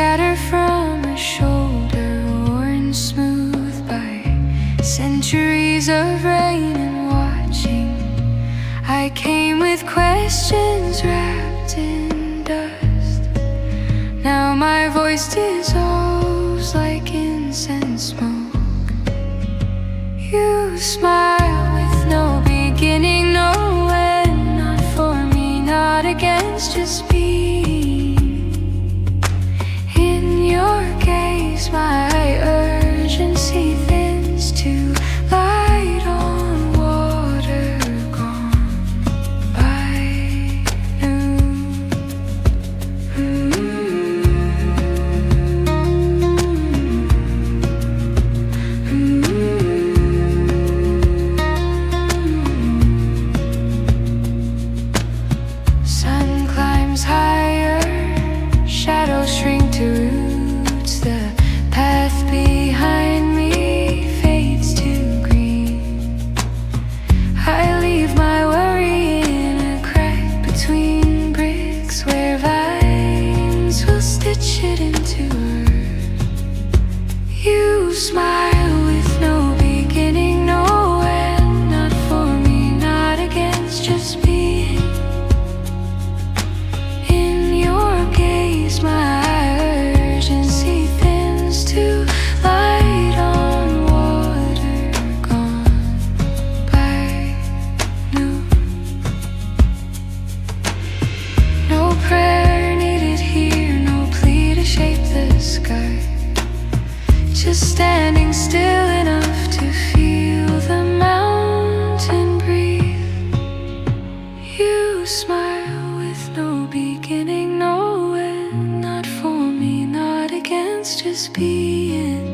scatter from a shoulder, worn smooth by centuries of rain and watching. I came with questions wrapped in dust. Now my voice dissolves like incense smoke. You smile with no beginning, no end. Not for me, not against, just being. In your gaze my urgency thins to light on water gone by noon. Sun climbs higher, shadows shrink to roots. The path behind me fades to green. I leave my worry in a crack between bricks where vines will stitch it into earth. You smile with no beginning, no end. Not for me, not against, just being. In your gaze my urgency thins to light on water gone by noon. No prayer needed here, no plea to shape the sky. Just standing still enough to feel the mountain breathe. You smile with no beginning, no end. Not for me, not against, just being.